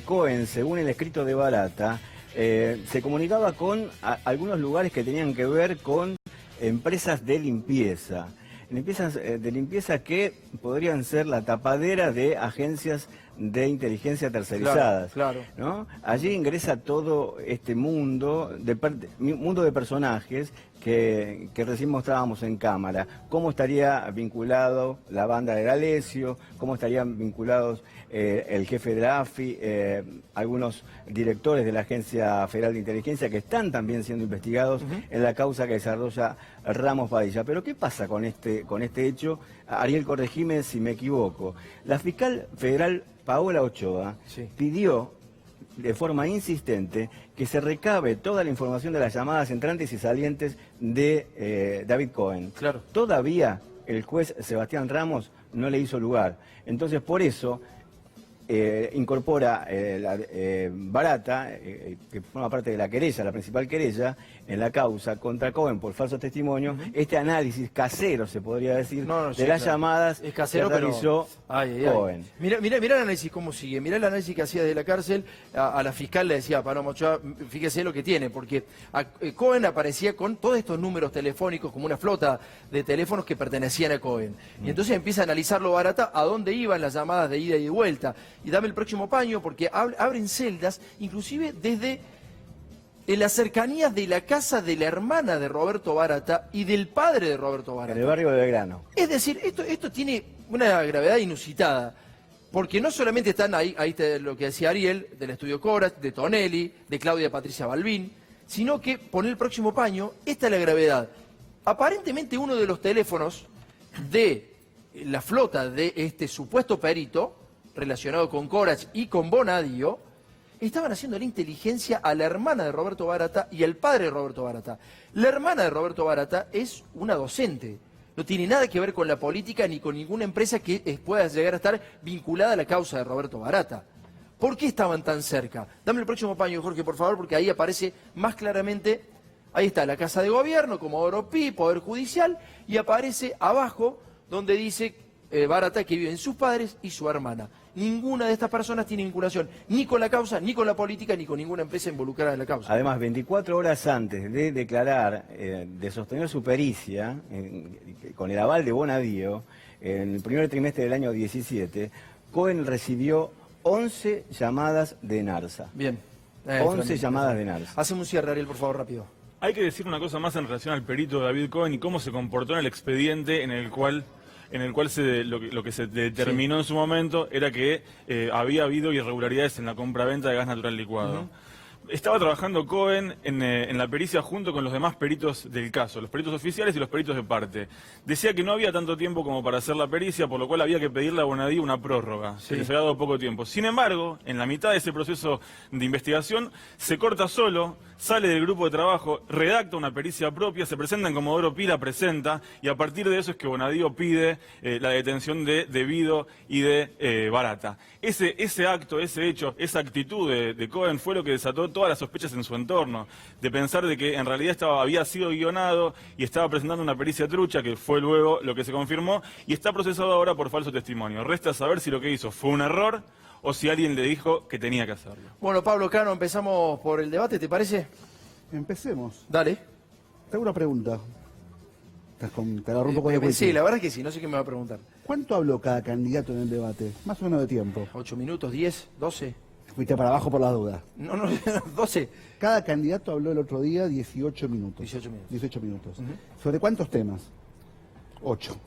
Cohen, según el escrito de Barata, se comunicaba con algunos lugares que tenían que ver con empresas de limpieza. Empresas de limpieza que podrían ser la tapadera de agencias de inteligencia tercerizadas. Claro. ¿No? Allí ingresa todo este mundo de personajes que recién mostrábamos en cámara. Cómo estaría vinculado la banda de D'Alessio, cómo estarían vinculados el jefe de la AFI, algunos directores de la Agencia Federal de Inteligencia que están también siendo investigados en la causa que desarrolla Ramos Padilla. Pero ¿qué pasa con este hecho? Ariel, corregime si me equivoco. La fiscal federal Paola Ochoa pidió de forma insistente que se recabe toda la información de las llamadas entrantes y salientes de David Cohen. Claro. Todavía el juez Sebastián Ramos no le hizo lugar. Entonces, por eso incorpora Barata, que forma parte de la querella, la principal querella, en la causa contra Cohen por falso testimonio, este análisis casero, se podría decir, de las llamadas es casero, que realizó Cohen. Mirá el análisis cómo sigue, mirá el análisis que hacía de la cárcel, a la fiscal le decía, Paloma Ochoa, fíjese lo que tiene, porque Cohen aparecía con todos estos números telefónicos, como una flota de teléfonos que pertenecían a Cohen. Y entonces empieza a analizarlo Barata, a dónde iban las llamadas de ida y de vuelta. Y dame el próximo paño, porque abren celdas, inclusive desde en las cercanías de la casa de la hermana de Roberto Barata y del padre de Roberto Barata. En el barrio de Belgrano. Es decir, esto tiene una gravedad inusitada, porque no solamente están ahí lo que decía Ariel, del estudio Coras, de Tonelli, de Claudia Patricia Balbín, sino que, pon el próximo paño, esta es la gravedad. Aparentemente uno de los teléfonos de la flota de este supuesto perito, relacionado con Corach y con Bonadio, estaban haciendo la inteligencia a la hermana de Roberto Barata y al padre de Roberto Barata. La hermana de Roberto Barata es una docente, no tiene nada que ver con la política ni con ninguna empresa que pueda llegar a estar vinculada a la causa de Roberto Barata. ¿Por qué estaban tan cerca? Dame el próximo paño, Jorge, por favor, porque ahí aparece más claramente, ahí está, la Casa de Gobierno, Comodoro Pi, Poder Judicial, y aparece abajo donde dice Barata que viven sus padres y su hermana. Ninguna de estas personas tiene vinculación ni con la causa, ni con la política, ni con ninguna empresa involucrada en la causa. Además, 24 horas antes de declarar, de sostener su pericia, con el aval de Bonadio, en el primer trimestre del año 17, Cohen recibió 11 llamadas de NARSA. Bien. 11 llamadas de NARSA. Hacemos un cierre, Ariel, por favor, rápido. Hay que decir una cosa más en relación al perito David Cohen y cómo se comportó en el expediente en el cual lo que se determinó en su momento era que había habido irregularidades en la compra-venta de gas natural licuado. Estaba trabajando Cohen en la pericia junto con los demás peritos del caso, los peritos oficiales y los peritos de parte. Decía que no había tanto tiempo como para hacer la pericia, por lo cual había que pedirle a Bonadío una prórroga, que les había dado poco tiempo. Sin embargo, en la mitad de ese proceso de investigación, se corta solo, sale del grupo de trabajo, redacta una pericia propia, se presenta en Comodoro Pi, la presenta, y a partir de eso es que Bonadío pide la detención de Vido y de Barata. Ese acto, ese hecho, esa actitud de Cohen fue lo que desató todas las sospechas en su entorno, de pensar de que en realidad había sido guionado y estaba presentando una pericia trucha, que fue luego lo que se confirmó, y está procesado ahora por falso testimonio. Resta saber si lo que hizo fue un error o si alguien le dijo que tenía que hacerlo. Bueno, Pablo Cano, empezamos por el debate, ¿te parece? Empecemos. Dale. Te hago una pregunta. Te agarró un poco de Sí, la verdad es que sí, no sé qué me va a preguntar. ¿Cuánto habló cada candidato en el debate? Más o menos de tiempo. 8 minutos, 10, 12. Fuiste para abajo por las dudas. No, 12. Cada candidato habló el otro día 18 minutos. 18 minutos. ¿Sobre cuántos temas? 8.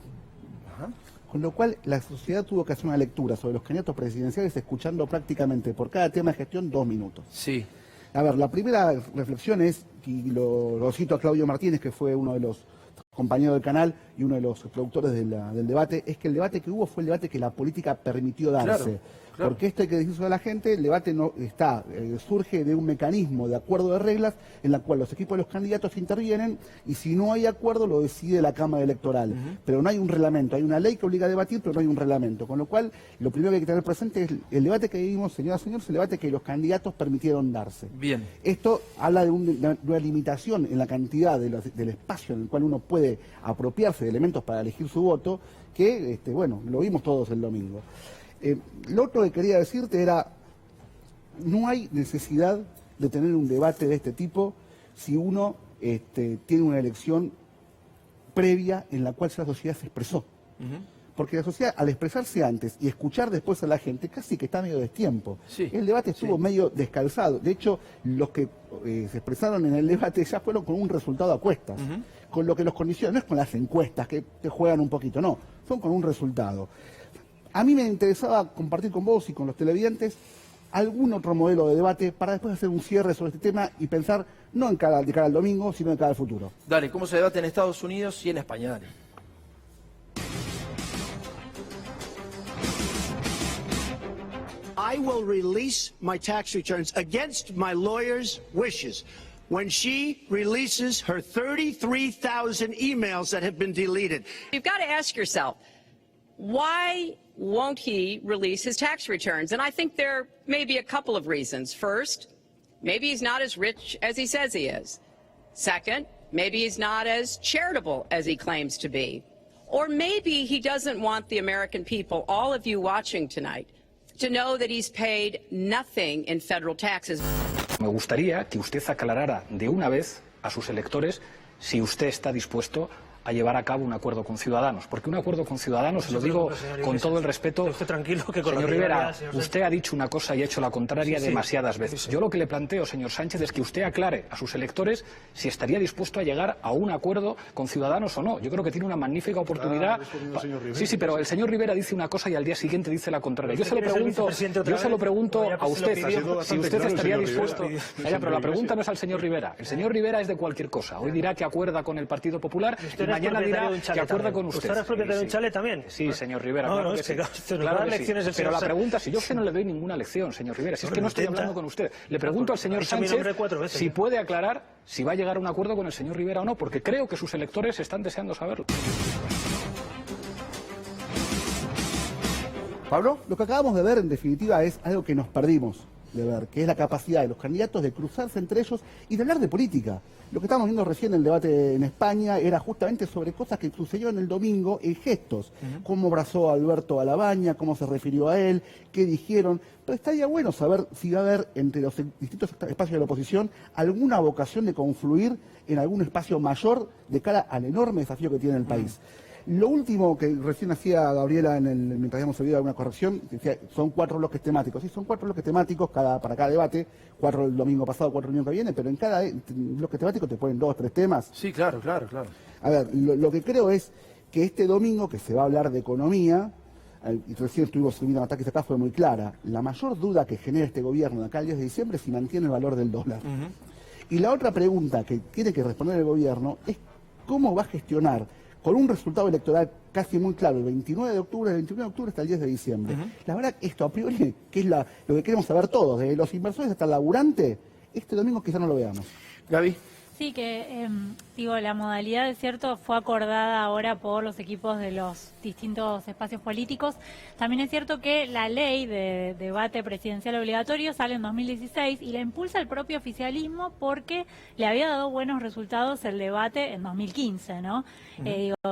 Con lo cual la sociedad tuvo que hacer una lectura sobre los candidatos presidenciales escuchando prácticamente por cada tema de gestión 2 minutos. Sí. A ver, la primera reflexión es, y lo cito a Claudio Martínez, que fue uno de los compañeros del canal y uno de los productores del debate, es que el debate que hubo fue el debate que la política permitió darse. Claro. Porque esto hay que decirlo a la gente, el debate no está surge de un mecanismo de acuerdo de reglas en la cual los equipos de los candidatos intervienen y si no hay acuerdo lo decide la Cámara Electoral. Pero no hay un reglamento, hay una ley que obliga a debatir, pero no hay un reglamento. Con lo cual, lo primero que hay que tener presente es el debate que vivimos, señoras y señores, el debate que los candidatos permitieron darse. Bien. Esto habla de una limitación en la cantidad del espacio en el cual uno puede apropiarse de elementos para elegir su voto, que, bueno, lo vimos todos el domingo. Lo otro que quería decirte era, no hay necesidad de tener un debate de este tipo si uno tiene una elección previa en la cual la sociedad se expresó. Porque la sociedad, al expresarse antes y escuchar después a la gente, casi que está medio destiempo. Sí, el debate estuvo medio descalzado. De hecho, los que se expresaron en el debate ya fueron con un resultado a cuestas. Con lo que los condiciona, no es con las encuestas que te juegan un poquito, no, son con un resultado. A mí me interesaba compartir con vos y con los televidentes algún otro modelo de debate para después hacer un cierre sobre este tema y pensar no de cara al domingo, sino de cara al futuro. Dale, ¿cómo se debate en Estados Unidos y en España? Dale. I will release my tax returns against my lawyer's wishes when she releases her 33,000 emails that have been deleted. You've got to ask yourself, why won't he release his tax returns? And I think there may be a couple of reasons. First, maybe he's not as rich as he says he is. Second, maybe he's not as charitable as he claims to be. Or maybe he doesn't want the American people, all of you watching tonight, to know that he's paid nothing in federal taxes. Me gustaría que usted aclarara de una vez a sus electores si usted está dispuesto a llevar a cabo un acuerdo con Ciudadanos, porque un acuerdo con Ciudadanos, se lo digo con todo el respeto, señor Rivera, usted ha dicho una cosa y ha hecho la contraria demasiadas veces. Yo lo que le planteo, señor Sánchez, es que usted aclare a sus electores si estaría dispuesto a llegar a un acuerdo con Ciudadanos o no. Yo creo que tiene una magnífica oportunidad. Sí, pero el señor Rivera dice una cosa y al día siguiente dice la contraria. Yo se lo pregunto a usted, si usted estaría dispuesto. Pero la pregunta no es al señor Rivera. El señor Rivera es de cualquier cosa. Hoy dirá que acuerda con el Partido Popular y mañana dirá que acuerda con usted. ¿Usted es propietario de un chalet también? Sí, señor Rivera. No, claro no, que es que sí. claro que sí. Pero la pregunta, si yo que no le doy ninguna lección, señor Rivera, si es que no estoy hablando con usted, le pregunto al señor Sánchez si puede aclarar si va a llegar a un acuerdo con el señor Rivera o no, porque creo que sus electores están deseando saberlo. Pablo, lo que acabamos de ver en definitiva es algo que nos perdimos de ver, que es la capacidad de los candidatos de cruzarse entre ellos y de hablar de política. Lo que estábamos viendo recién en el debate en España era justamente sobre cosas que sucedieron el domingo en gestos. Cómo abrazó a Alberto Alabaña, cómo se refirió a él, qué dijeron. Pero estaría bueno saber si va a haber entre los distintos espacios de la oposición alguna vocación de confluir en algún espacio mayor de cara al enorme desafío que tiene el país. Lo último que recién hacía Gabriela mientras habíamos oído alguna corrección, decía, son 4 bloques temáticos. Sí, son 4 bloques temáticos para cada debate, 4 el domingo pasado, 4 el domingo que viene, pero en cada bloque temático te ponen 2 o 3 temas. Sí, claro. A ver, lo que creo es que este domingo, que se va a hablar de economía, y recién estuvimos subiendo ataques acá, fue muy clara. La mayor duda que genera este gobierno de acá al 10 de diciembre es si mantiene el valor del dólar. Y la otra pregunta que tiene que responder el gobierno es cómo va a gestionar con un resultado electoral casi muy claro, el 29 de octubre hasta el 10 de diciembre. La verdad, esto a priori, que es lo que queremos saber todos, desde los inversores hasta el laburante, este domingo quizá no lo veamos. Gaby. Sí, que la modalidad, es cierto, fue acordada ahora por los equipos de los distintos espacios políticos. También es cierto que la ley de debate presidencial obligatorio sale en 2016 y la impulsa el propio oficialismo porque le había dado buenos resultados el debate en 2015, ¿no?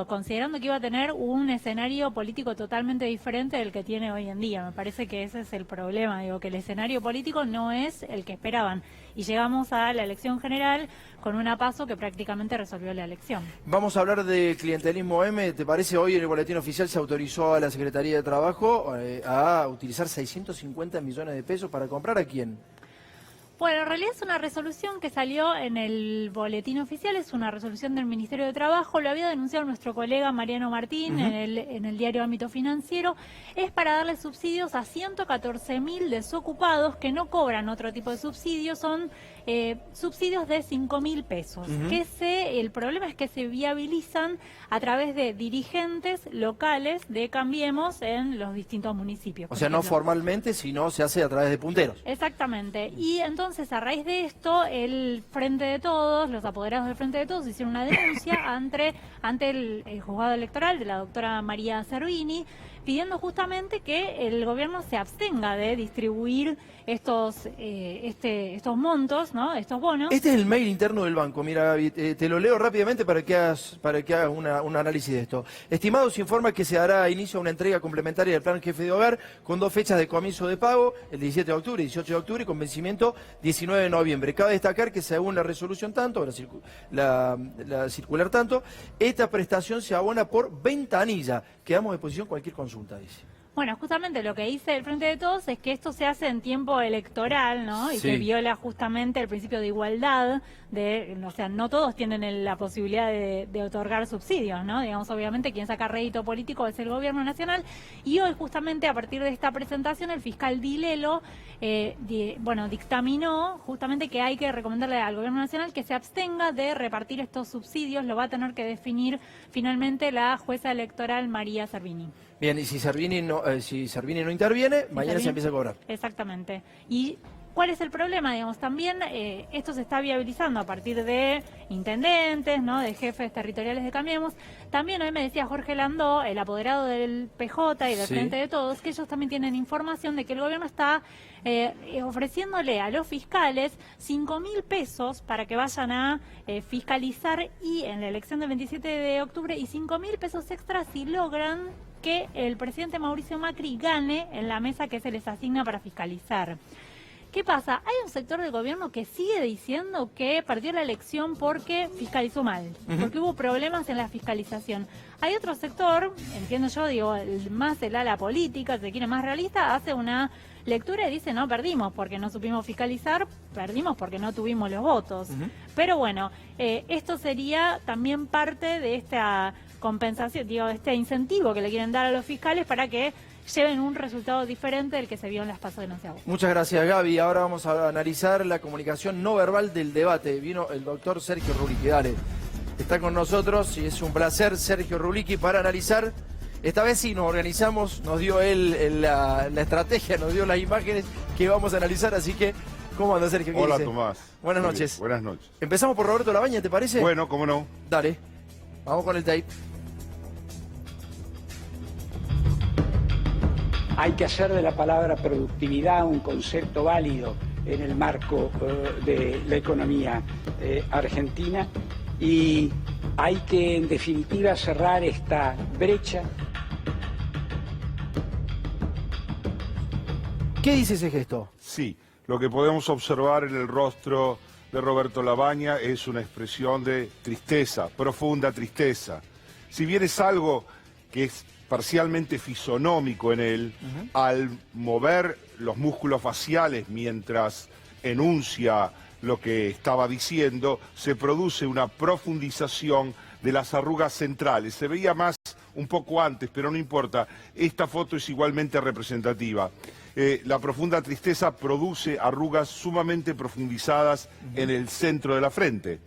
Considerando que iba a tener un escenario político totalmente diferente del que tiene hoy en día. Me parece que ese es el problema, que el escenario político no es el que esperaban. Y llegamos a la elección general con con una PASO que prácticamente resolvió la elección. Vamos a hablar de clientelismo M. ¿Te parece? Hoy en el boletín oficial se autorizó a la Secretaría de Trabajo a utilizar 650 millones de pesos para comprar ¿a quién? Bueno, en realidad es una resolución que salió en el boletín oficial, es una resolución del Ministerio de Trabajo, lo había denunciado nuestro colega Mariano Martín en el diario Ámbito Financiero, es para darle subsidios a 114.000 desocupados que no cobran otro tipo de subsidios, son subsidios de 5.000 pesos, el problema es que se viabilizan a través de dirigentes locales de Cambiemos en los distintos municipios. O sea, no formalmente, sino se hace a través de punteros. Exactamente, y entonces a raíz de esto, el Frente de Todos, los apoderados del Frente de Todos hicieron una denuncia ante el juzgado electoral de la doctora María Servini, pidiendo justamente que el gobierno se abstenga de distribuir estos montos, ¿no? Estos bonos. Este es el mail interno del banco, mira Gaby, te lo leo rápidamente para que hagas un análisis de esto. Estimados, informa que se dará inicio a una entrega complementaria del plan Jefe de Hogar con 2 fechas de comienzo de pago, el 17 de octubre y 18 de octubre, con vencimiento 19 de noviembre. Cabe destacar que según la resolución tanto, la circular tanto, esta prestación se abona por ventanilla. Quedamos a disposición cualquier consulta, dice. Bueno, justamente lo que dice el Frente de Todos es que esto se hace en tiempo electoral, ¿no? Y que viola justamente el principio de igualdad, o sea, no todos tienen la posibilidad de otorgar subsidios, ¿no? Digamos, obviamente quien saca rédito político es el gobierno nacional, y hoy justamente a partir de esta presentación el fiscal Dilelo, dictaminó justamente que hay que recomendarle al gobierno nacional que se abstenga de repartir estos subsidios, lo va a tener que definir finalmente la jueza electoral María Servini. Bien, y si Servini no interviene, mañana se empieza a cobrar. Exactamente. Y ¿cuál es el problema? Digamos, también esto se está viabilizando a partir de intendentes, ¿no? De jefes territoriales de Cambiemos. También hoy me decía Jorge Landó, el apoderado del PJ y del Frente de Todos, que ellos también tienen información de que el gobierno está ofreciéndole a los fiscales 5.000 pesos para que vayan a fiscalizar y en la elección del 27 de octubre y 5.000 pesos extras si logran que el presidente Mauricio Macri gane en la mesa que se les asigna para fiscalizar. ¿Qué pasa? Hay un sector del gobierno que sigue diciendo que perdió la elección porque fiscalizó mal, porque hubo problemas en la fiscalización. Hay otro sector, entiendo yo, más el ala política, si se quiere más realista, hace una lectura y dice no perdimos porque no supimos fiscalizar, perdimos porque no tuvimos los votos. Pero bueno, esto sería también parte de esta compensación, este incentivo que le quieren dar a los fiscales para que lleven un resultado diferente del que se vio en las PASO de Nación. Muchas gracias, Gaby. Ahora vamos a analizar la comunicación no verbal del debate. Vino el doctor Sergio Rulicki. Dale, está con nosotros y es un placer, Sergio Rulicki, para analizar. Esta vez sí nos organizamos, nos dio él la estrategia, nos dio las imágenes que vamos a analizar, así que, ¿cómo anda, Sergio? Hola, dice? Tomás. Buenas noches. Buenas noches. Empezamos por Roberto Labaña, ¿te parece? Bueno, cómo no. Dale, vamos con el tape. Hay que hacer de la palabra productividad un concepto válido en el marco de la economía argentina y hay que, en definitiva, cerrar esta brecha. ¿Qué dice ese gesto? Sí, lo que podemos observar en el rostro de Roberto Labaña es una expresión de tristeza, profunda tristeza. Si bien es algo que es parcialmente fisonómico en él, al mover los músculos faciales mientras enuncia lo que estaba diciendo, se produce una profundización de las arrugas centrales. Se veía más un poco antes, pero no importa, esta foto es igualmente representativa. La profunda tristeza produce arrugas sumamente profundizadas en el centro de la frente.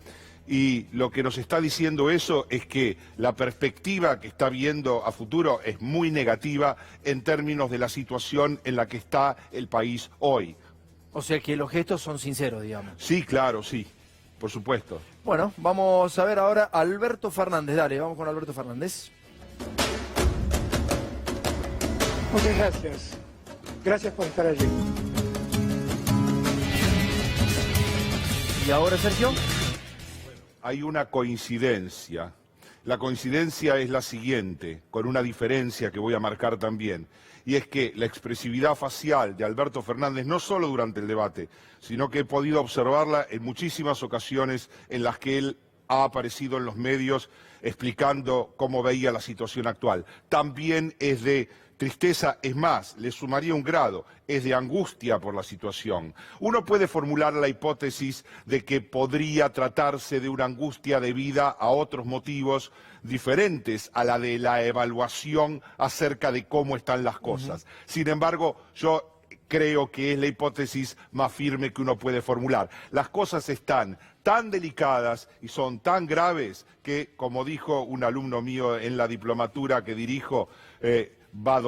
Y lo que nos está diciendo eso es que la perspectiva que está viendo a futuro es muy negativa en términos de la situación en la que está el país hoy. O sea que los gestos son sinceros, digamos. Sí, claro, sí, por supuesto. Bueno, vamos a ver ahora a Alberto Fernández. Dale, vamos con Alberto Fernández. Muchas gracias. Gracias por estar allí. ¿Y ahora, Sergio? Hay una coincidencia La coincidencia es la siguiente, con una diferencia que voy a marcar también, y es que la expresividad facial de Alberto Fernández, no solo durante el debate, sino que he podido observarla en muchísimas ocasiones en las que él ha aparecido en los medios explicando cómo veía la situación actual. También es de tristeza, es más, le sumaría un grado, es de angustia por la situación. Uno puede formular la hipótesis de que podría tratarse de una angustia debida a otros motivos diferentes a la de la evaluación acerca de cómo están las cosas. Sin embargo, yo creo que es la hipótesis más firme que uno puede formular. Las cosas están tan delicadas y son tan graves que, como dijo un alumno mío en la diplomatura que dirijo, va a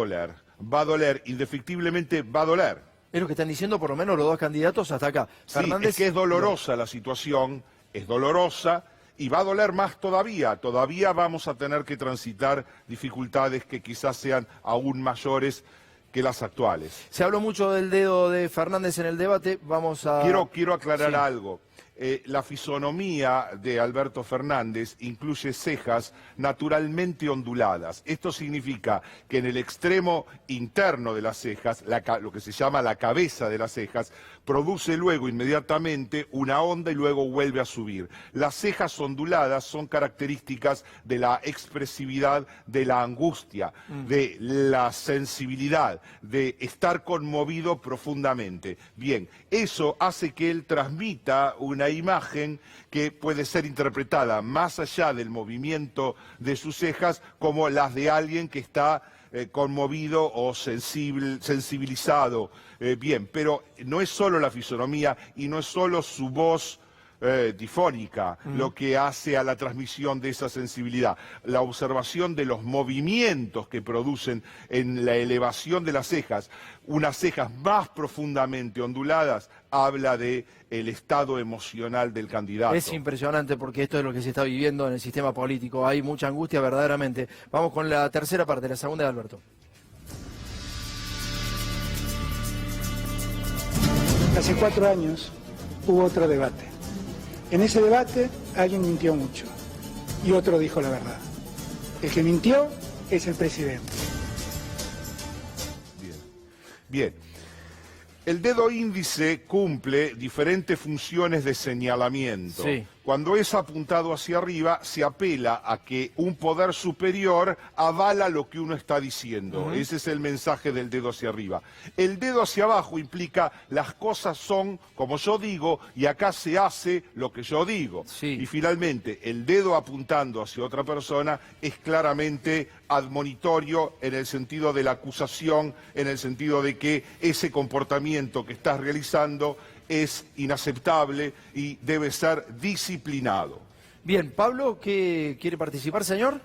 doler, indefectiblemente va a doler. Es lo que están diciendo por lo menos los dos candidatos hasta acá. Sí, Fernández... es que es dolorosa la situación, es dolorosa y va a doler más todavía. Todavía vamos a tener que transitar dificultades que quizás sean aún mayores que las actuales. Se habló mucho del dedo de Fernández en el debate, vamos a... Quiero aclarar algo. La fisonomía de Alberto Fernández incluye cejas naturalmente onduladas. Esto significa que en el extremo interno de las cejas, lo que se llama la cabeza de las cejas, produce luego inmediatamente una onda y luego vuelve a subir. Las cejas onduladas son características de la expresividad, de la angustia, de la sensibilidad, de estar conmovido profundamente. Bien, eso hace que él transmita una imagen que puede ser interpretada más allá del movimiento de sus cejas como las de alguien que está conmovido o sensibilizado. Bien, pero no es solo la fisonomía y no es solo su voz difónica lo que hace a la transmisión de esa sensibilidad. La observación de los movimientos que producen en la elevación de las cejas, unas cejas más profundamente onduladas, habla de el estado emocional del candidato. Es impresionante porque esto es lo que se está viviendo en el sistema político. Hay mucha angustia verdaderamente. Vamos con la tercera parte, la segunda de Alberto. Hace 4 años hubo otro debate. En ese debate alguien mintió mucho y otro dijo la verdad. El que mintió es el presidente. Bien. El dedo índice cumple diferentes funciones de señalamiento. Sí. Cuando es apuntado hacia arriba, se apela a que un poder superior avala lo que uno está diciendo. Ese es el mensaje del dedo hacia arriba. El dedo hacia abajo implica las cosas son como yo digo y acá se hace lo que yo digo. Sí. Y finalmente, el dedo apuntando hacia otra persona es claramente admonitorio en el sentido de la acusación, en el sentido de que ese comportamiento que estás realizando es inaceptable y debe ser disciplinado. Bien, Pablo, ¿qué quiere participar, señor?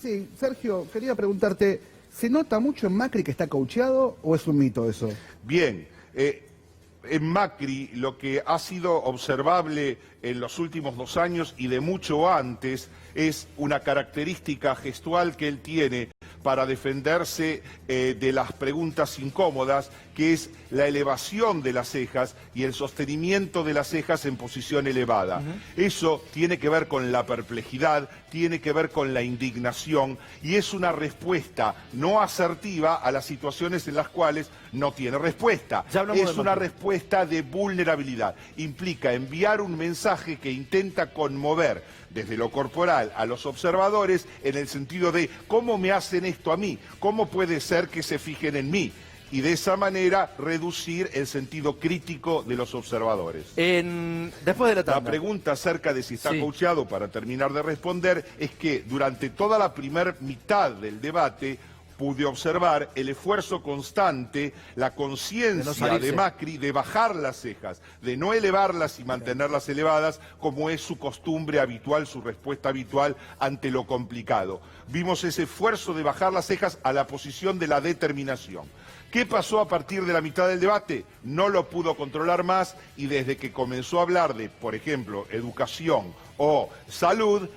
Sí, Sergio, quería preguntarte, ¿se nota mucho en Macri que está coacheado o es un mito eso? Bien, en Macri lo que ha sido observable en los últimos 2 años y de mucho antes es una característica gestual que él tiene para defenderse de las preguntas incómodas, que es la elevación de las cejas y el sostenimiento de las cejas en posición elevada. Eso tiene que ver con la perplejidad, tiene que ver con la indignación y es una respuesta no asertiva a las situaciones en las cuales no tiene respuesta. Es una respuesta de vulnerabilidad. Implica enviar un mensaje que intenta conmover desde lo corporal a los observadores en el sentido de ¿cómo me hacen esto a mí? ¿Cómo puede ser que se fijen en mí? Y de esa manera reducir el sentido crítico de los observadores. Después de la tanda. La pregunta acerca de si está coacheado, para terminar de responder, es que durante toda la primera mitad del debate pude observar el esfuerzo constante, la conciencia de Macri de bajar las cejas, de no elevarlas y mantenerlas elevadas como es su costumbre habitual, su respuesta habitual ante lo complicado. Vimos ese esfuerzo de bajar las cejas a la posición de la determinación. ¿Qué pasó a partir de la mitad del debate? No lo pudo controlar más y desde que comenzó a hablar de, por ejemplo, educación o salud,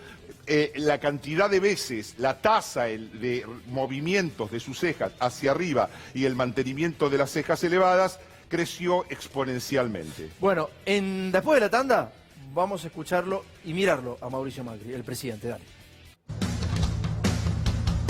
la cantidad de veces, la tasa de movimientos de sus cejas hacia arriba y el mantenimiento de las cejas elevadas creció exponencialmente. Bueno, después de la tanda vamos a escucharlo y mirarlo a Mauricio Macri, el presidente. Dale.